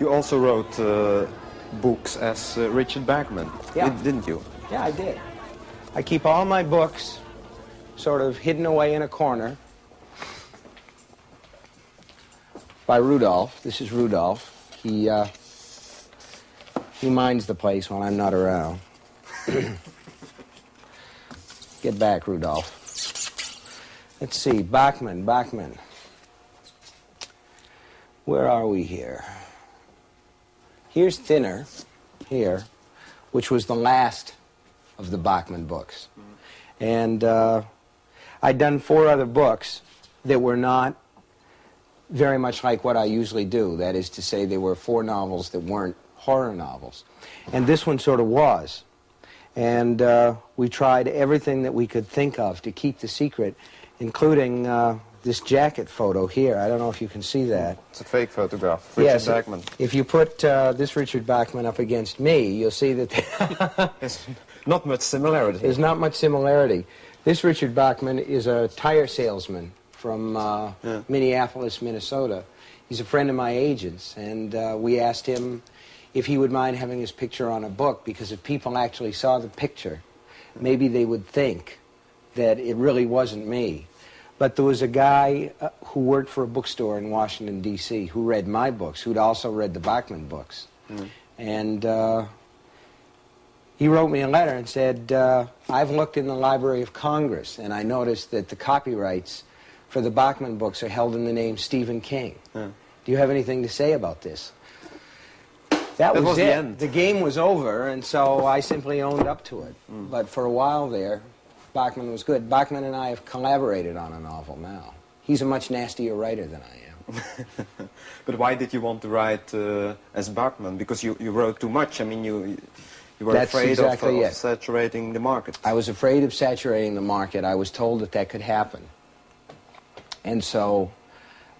You also wrote books as Richard Bachman, didn't you? Yeah, I did. I keep all my books sort of hidden away in a corner by Rudolph. This is Rudolph. He minds the place when I'm not around. Get back, Rudolph. Let's see, Bachman. Where are we here? Here's Thinner, here, which was the last of the Bachman books. And I'd done 4 other books that were not very much like what I usually do. That is to say, they were 4 novels that weren't horror novels. And this one sort of was. And we tried everything that we could think of to keep the secret, including this jacket photo here. I don't know if you can see that. It's a fake photograph, Richard Bachman. If you put this Richard Bachman up against me, you'll see that there's not much similarity. There's not much similarity. This Richard Bachman is a tire salesman from Minneapolis, Minnesota. He's a friend of my agent's, and we asked him if he would mind having his picture on a book, because if people actually saw the picture, maybe they would think that it really wasn't me. But there was a guy who worked for a bookstore in Washington, D.C., who read my books, who'd also read the Bachman books. And he wrote me a letter and said, I've looked in the Library of Congress, and I noticed that the copyrights for the Bachman books are held in the name Stephen King. Do you have anything to say about this? That was it. The end. The game was over, and so I simply owned up to it. But for a while there, Bachman was good. Bachman and I have collaborated on a novel now. He's a much nastier writer than I am. But why did you want to write as Bachman? Because you wrote too much. I mean, you were afraid of saturating the market. I was afraid of saturating the market. I was told that that could happen. And so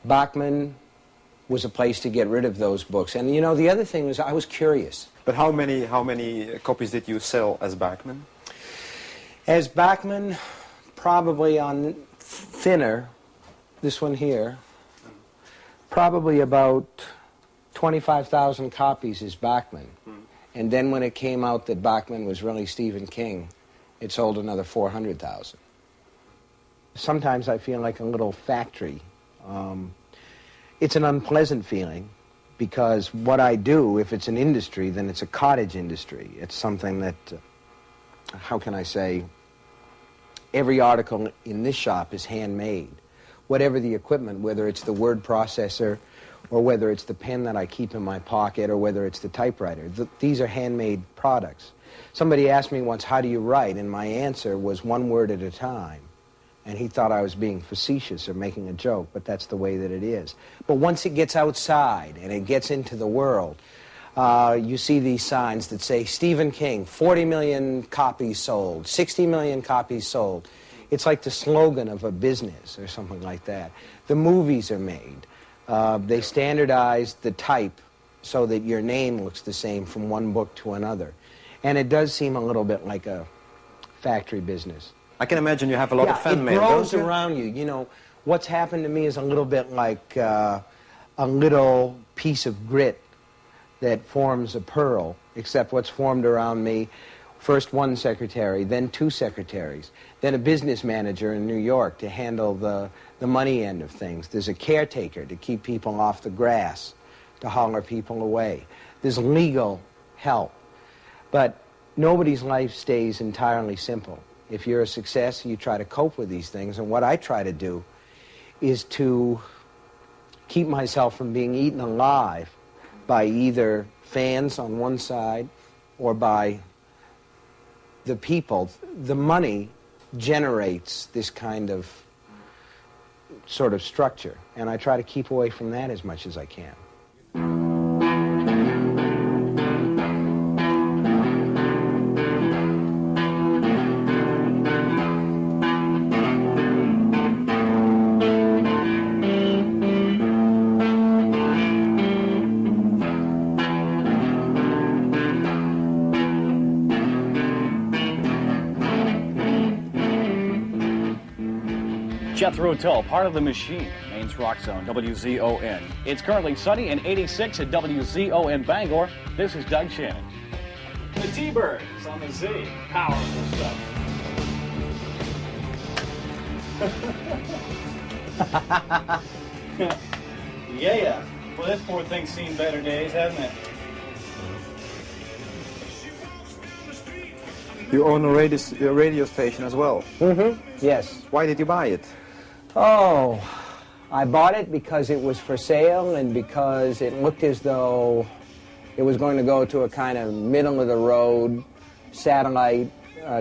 Bachman was a place to get rid of those books. And you know, the other thing was I was curious. But how many copies did you sell as Bachman? As Bachman, probably on Thinner, this one here, probably about 25,000 copies is Bachman. And then when it came out that Bachman was really Stephen King, it sold another 400,000. Sometimes I feel like a little factory. It's an unpleasant feeling, because what I do, if it's an industry, then it's a cottage industry. It's something that, how can I say, every article in this shop is handmade. Whatever the equipment, whether it's the word processor, or whether it's the pen that I keep in my pocket, or whether it's the typewriter, these are handmade products. Somebody asked me once, how do you write? And my answer was 1 word at a time. And he thought I was being facetious or making a joke, but that's the way that it is. But once it gets outside and it gets into the world, you see these signs that say, Stephen King, 40 million copies sold, 60 million copies sold. It's like the slogan of a business or something like that. The movies are made. They standardize the type so that your name looks the same from one book to another. And it does seem a little bit like a factory business. I can imagine you have a lot of fan mail, it grows don't you? around you. You know, what's happened to me is a little bit like a little piece of grit that forms a pearl, except what's formed around me, first 1 secretary, then 2 secretaries, then a business manager in New York to handle the money end of things. There's a caretaker to keep people off the grass, to holler people away. There's legal help. But nobody's life stays entirely simple. If you're a success, you try to cope with these things. And what I try to do is to keep myself from being eaten alive by either fans on one side or by the people. The money generates this kind of sort of structure. And I try to keep away from that as much as I can. Jethro Tull, part of the Machine, Maine's Rock Zone, WZON. It's currently sunny and 86 at WZON Bangor. This is Doug Shannon. The T-Birds on the Z. Powerful stuff. Yeah. Well, this poor thing's seen better days, hasn't it? You own a radio station as well? Mm-hmm, yes. Why did you buy it? Oh, I bought it because it was for sale and because it looked as though it was going to go to a kind of middle-of-the-road satellite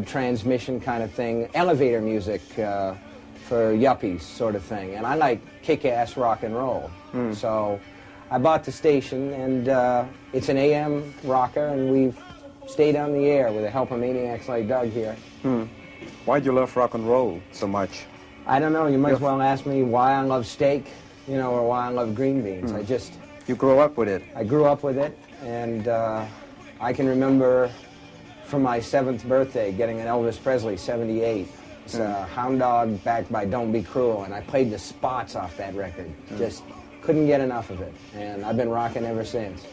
transmission kind of thing, elevator music for yuppies sort of thing. And I like kick-ass rock and roll. So I bought the station, and it's an AM rocker, and we've stayed on the air with the help of maniacs like Doug here. Why do you love rock and roll so much? I don't know. You might as well ask me why I love steak, you know, or why I love green beans. You grew up with it? I grew up with it, and I can remember from my 7th birthday getting an Elvis Presley 78. It's a Hound Dog backed by Don't Be Cruel, and I played the spots off that record. Just couldn't get enough of it, and I've been rocking ever since.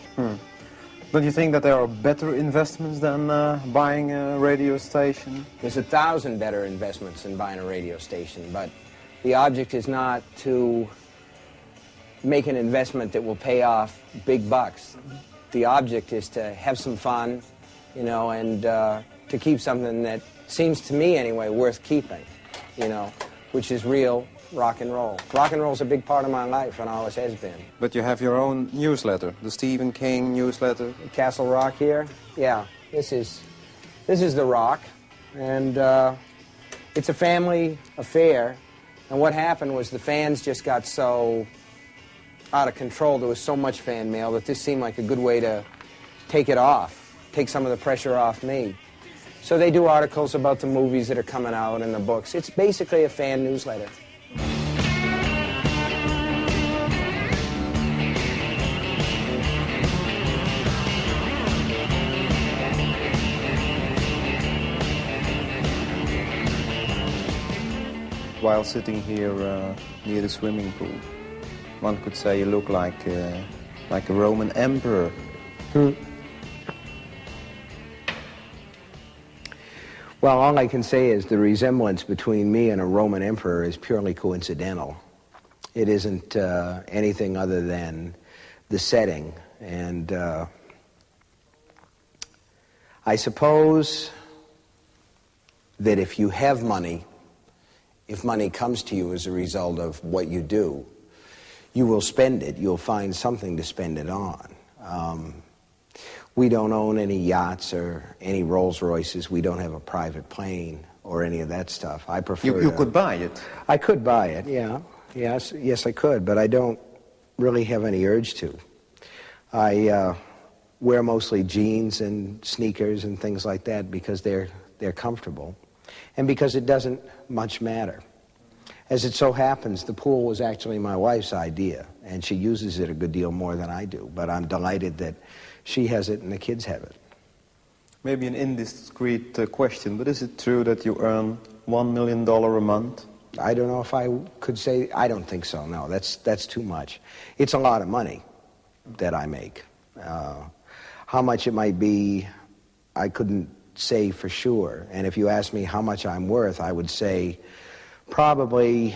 Don't you think that there are better investments than buying a radio station? There's 1,000 better investments than buying a radio station, but the object is not to make an investment that will pay off big bucks. The object is to have some fun, you know, and to keep something that seems to me anyway worth keeping, you know, which is real rock and roll. Rock and roll's a big part of my life and always has been. But you have your own newsletter, the Stephen King newsletter. Castle Rock here? Yeah, this is the Rock, and it's a family affair. And what happened was the fans just got so out of control. There was so much fan mail that this seemed like a good way to take it off, take some of the pressure off me. So they do articles about the movies that are coming out and the books. It's basically a fan newsletter. While sitting here near the swimming pool, one could say you look like a Roman emperor. Well, all I can say is the resemblance between me and a Roman emperor is purely coincidental. It isn't anything other than the setting. And I suppose that if you have money, if money comes to you as a result of what you do, you will spend it. You'll find something to spend it on. We don't own any yachts or any Rolls Royces. We don't have a private plane or any of that stuff. I prefer You could buy it. I could buy it, yeah. Yes, I could, but I don't really have any urge to. I wear mostly jeans and sneakers and things like that because they're comfortable. And because it doesn't much matter. As it so happens, the pool was actually my wife's idea, and she uses it a good deal more than I do, but I'm delighted that she has it and the kids have it. Maybe an indiscreet question, but is it true that you earn $1 million a month? I don't know if I could say, I don't think so, no, that's too much. It's a lot of money that I make. How much it might be, I couldn't say for sure. And if you ask me how much I'm worth, I would say probably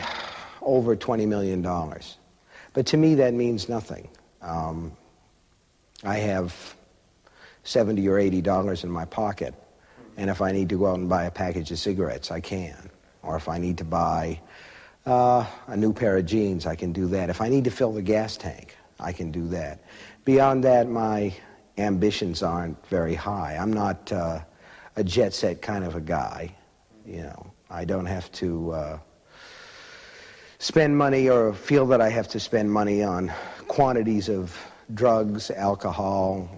over $20 million. But to me, that means nothing. I have $70 or $80 in my pocket, and if I need to go out and buy a package of cigarettes, I can. Or if I need to buy a new pair of jeans, I can do that. If I need to fill the gas tank, I can do that. Beyond that, my ambitions aren't very high. I'm not a jet-set kind of a guy, you know. I don't have to spend money or feel that I have to spend money on quantities of drugs, alcohol,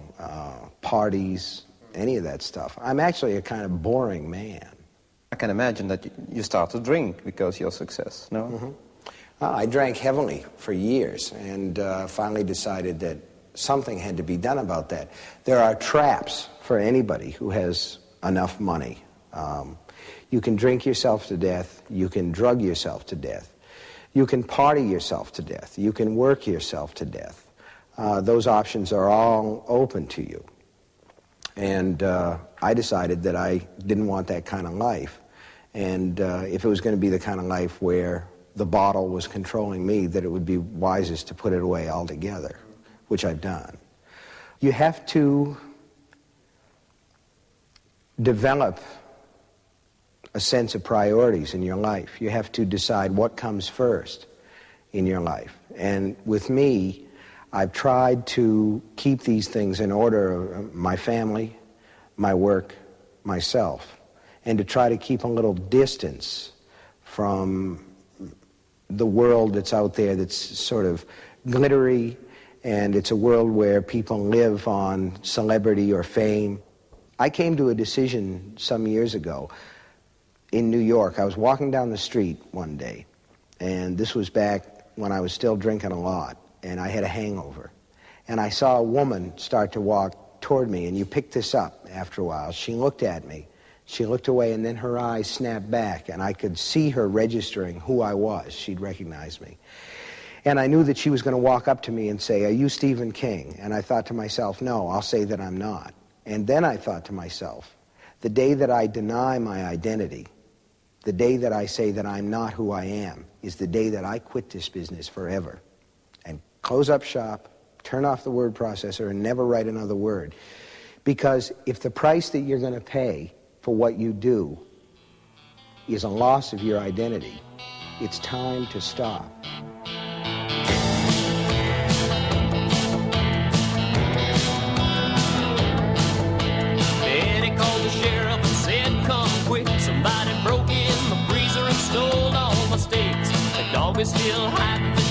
parties, any of that stuff. I'm actually a kind of boring man. I can imagine that you start to drink because of your success, no? Mm-hmm. I drank heavily for years and finally decided that something had to be done about that. There are traps for anybody who has enough money. You can drink yourself to death, you can drug yourself to death, You can party yourself to death. You can work yourself to death. Those options are all open to you. And I decided that I didn't want that kind of life. And if it was going to be the kind of life where the bottle was controlling me, that it would be wisest to put it away altogether, which I've done. You have to develop a sense of priorities in your life. You have to decide what comes first in your life. And with me, I've tried to keep these things in order: my family, my work, myself, and to try to keep a little distance from the world that's out there that's sort of glittery, and it's a world where people live on celebrity or fame. I came to a decision some years ago in New York. I was walking down the street one day, and this was back when I was still drinking a lot, and I had a hangover. And I saw a woman start to walk toward me, and you pick this up after a while. She looked at me, she looked away, and then her eyes snapped back, and I could see her registering who I was. She'd recognize me. And I knew that she was going to walk up to me and say, "Are you Stephen King?" And I thought to myself, no, I'll say that I'm not. And then I thought to myself, the day that I deny my identity, the day that I say that I'm not who I am, is the day that I quit this business forever and close up shop, turn off the word processor, and never write another word. Because if the price that you're going to pay for what you do is a loss of your identity, it's time to stop. Eddie called the sheriff and said, "Come quick, somebody broke in the freezer and stole all my steaks. The dog is still hiding